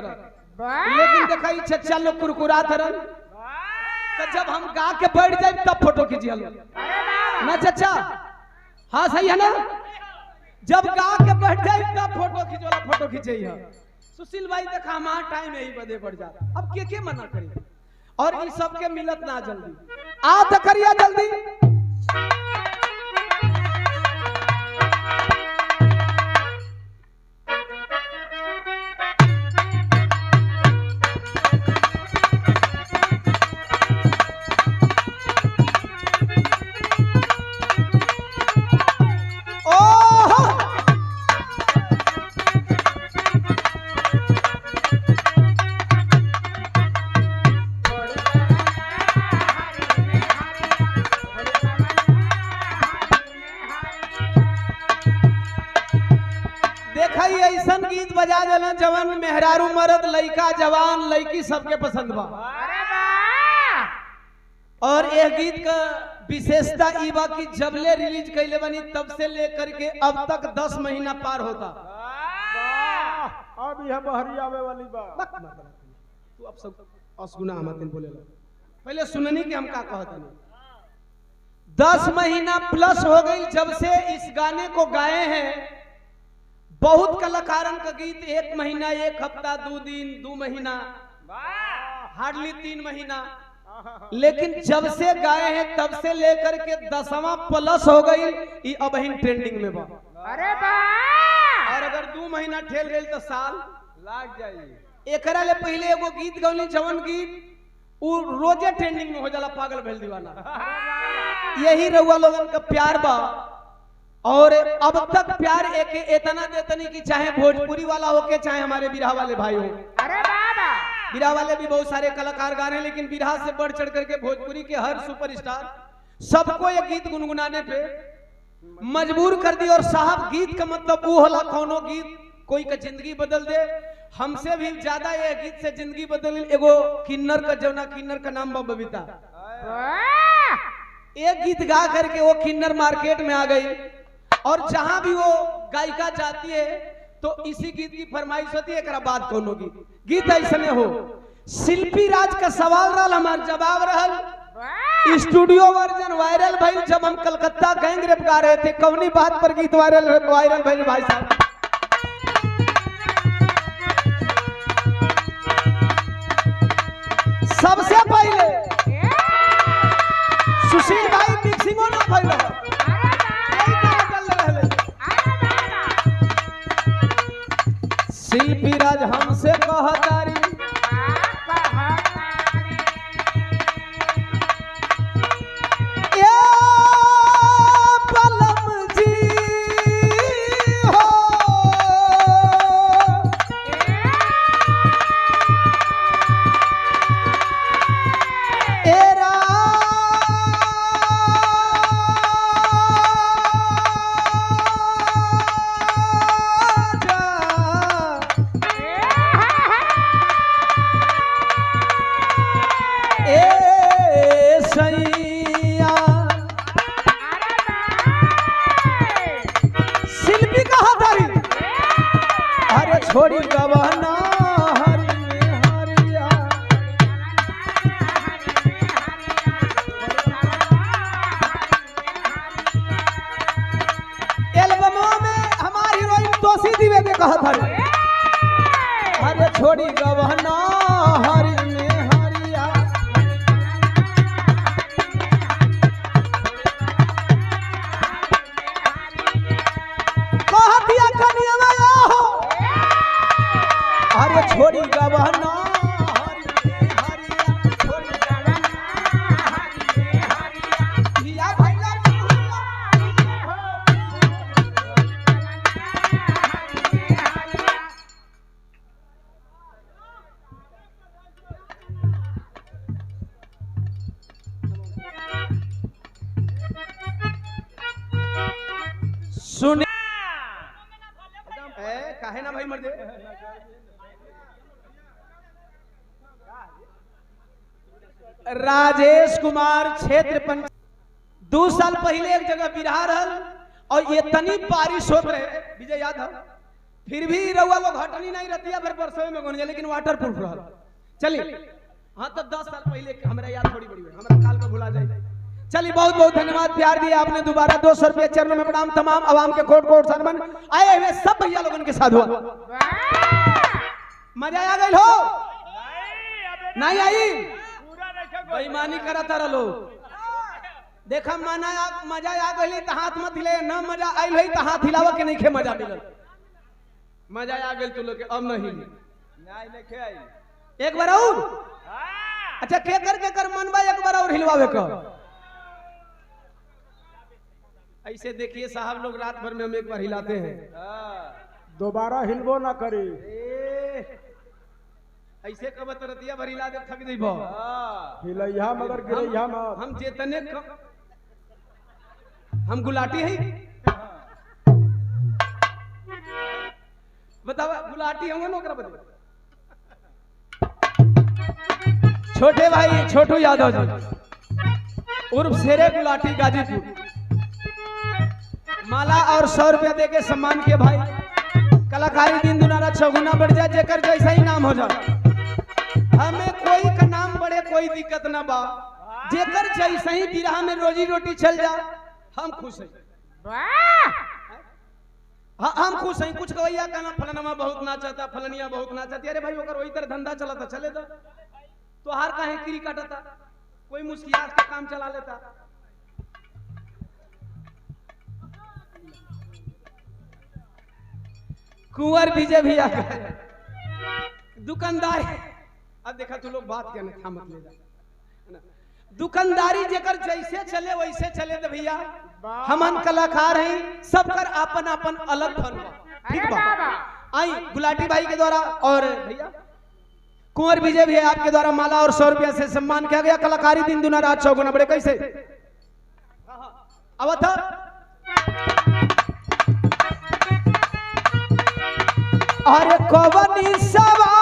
कर, लेकिन देखा ई चचा लोग कुरकुरा थरन, तो जब हम गा के बैठ जाए तब फोटो खींचिए ना चचा। हाँ सही है ना, जब गा के बैठ जाए तब फोटो खींचोला फोटो खींचे है। सुशील भाई देखा हमारा टाइम यही बदे बढ़ जाता, अब के मना करिए, और इन सबके मिलत ना जल्दी आ तो करिए जल्दी। ऐसन गीत बजा देना जवान मेहरारू मर्द लड़का जवान लड़की सबके पसंद बा। और यह गीत का विशेषता ई बा कि जबले रिलीज कैले बनी तब से लेकर के अब तक 10 महीना पार होता। अब यह बहरी आवे वाली बा। तू अब सब असगुना हमतन बोलेला, पहले सुननी कि हम का कहत नहीं। 10 महीना प्लस हो गई जब से इस गाने को गाए हैं। बहुत कलाकारन का गीत 1 महीना 1 हफ्ता 2 दिन 2 महीना हार्डली 3 महीना, लेकिन जब से गाए हैं तब से लेकर के 10वां प्लस हो गई, ये अब ही ट्रेंडिंग में बा। अरे वाह, और अगर 2 महीना ठेल गई तो साल लाग जाई। एकरा ले पहले एगो गीत गौली जवन गीत वो रोजे ट्रेंडिंग में हो जाला, पागल भेल दीवाना। यही रउआ लोगन का प्यार बा, और अब तक प्यार एक इतना देतनी कि चाहे भोजपुरी वाला हो के चाहे हमारे बिरहा वाले भाई हो। अरे बाबा, बिरहा वाले भी बहुत सारे कलाकार गा रहे हैं, लेकिन बिरहा से बढ़ चढ़ करके भोजपुरी के हर सुपरस्टार सबको ये गीत गुनगुनाने पे मजबूर कर दी। और साहब गीत का मतलब वो होला कोनो गीत कोई का जिंदगी बदल दे। हमसे भी ज्यादा ये गीत से जिंदगी बदल एगो किन्नर का, जौना किन्नर का नाम बा बबीता। एक गीत गा करके वो किन्नर मार्केट में आ गई, और जहां भी वो गायिका जाती है तो इसी गीत की फरमाइश होती है, एक बात कोनो गीत ऐसने हो। शिल्पी राज का सवाल रहा, हमार जवाब रहा स्टूडियो वर्जन वायरल भाई। जब हम कलकत्ता गैंग रेप गा रहे थे, कौनी बात पर गीत वायरल भाई साहब? सबसे पहले सुशील भाई मिक्सिंगो ना भाई रहा। शिल्पी राज हमसे कहतारी छोड़ी गवाना हरि में हरिया। एल्बमों में हमारी हीरोइन तोसी द्विवेदी कहत हरि, अरे छोड़ी गवाना हरि में हरिया। कह दिया कनिया हो, अरे छोड़ी गवाना हरि में हरिया, छोड़ी गवाना हरि में हरिया। लिया भैया सुने काहे ना भाई मर दे। राजेश कुमार क्षेत्र पंच 2 साल पहले एक जगह बिरहा रहल, और ये तनी बारिश होत रहे, विजय याद है फिर भी रउआ को घटनी नहीं रहती है, फिर परसों में गुन जाए, लेकिन वाटर प्रूफ रहा। चलिए हाँ, तो 10 साल पहले हमारा याद थोड़ी बड़ी है, हमारा काल को भुला जाए। चलिए बहुत बहुत धन्यवाद, प्यार दिया आपने। दोबारा 200 रुपये चरणों में प्रणाम। तमाम आवाम के कोट कोट सनमान आए हुए सब भैया लोगों के साथ हुआ। मजा आ गई हो? नहीं आई? बेईमानी करा तारा लोग। देखा मजा आ गई तो हाथ मत हिले, न मजा आई है तो हाथ हिलावा के नहीं खे मजा मिलल। मजा आ गई तू लोग के, अब नहीं नहीं आई। एक बार और। अच्छा के कर मनवा एक बार और हिलवावे का। ऐसे देखिए साहब लोग रात भर में हम एक बार हिलाते हैं, दोबारा हिलबो ना करी। ऐसे कब तरतिया भर हिला दे थक जइबो। हिलैया मगर गिरैया मत। हम चेतने हम गुलाटी है। बतावा गुलाटी हम ना ओकरा बदले। छोटे भाई छोटू यादव जी उर्फ शेरे गुलाटी गाजीपुर, माला और 100 रुपया दे के सम्मान किए भाई। कलाकारी दिन दुनारा चौगुना बढ़ जाए, जेकर जैसा ही नाम हो जाए। हमें कोई का नाम बढ़े कोई दिक्कत ना बा, जेकर जैसा ही बिरहा में रोजी रोटी चल जा, हम खुश हैं। हम खुश हैं। कुछ गवैया कहना फलनमा बहुत नाचता, फलनिया बहुत नाचती। अरे भाई ओकर वही तरह धंधा चला था, चले था तो हार काहे किरी काटता, कोई मुस्कियात का काम चला लेता। कुंवर विजय भैया दुकानदार। अब देखा तू लोग बात क्या ना मत ले जा। दुकानदारी जेकर जैसे चले वैसे चले तो भैया हमन कलाकार हैं, सबकर अपन अपन अलग फन बा। ठीक बा। आई गुलाटी भाई के द्वारा और भैया कुंवर विजय भैया आपके द्वारा माला और 100 रुपया से सम्मान किया गया। कलाकारी दिन दुना रात चौगुना बड़े कैसे अब था। अरे कवनी सवा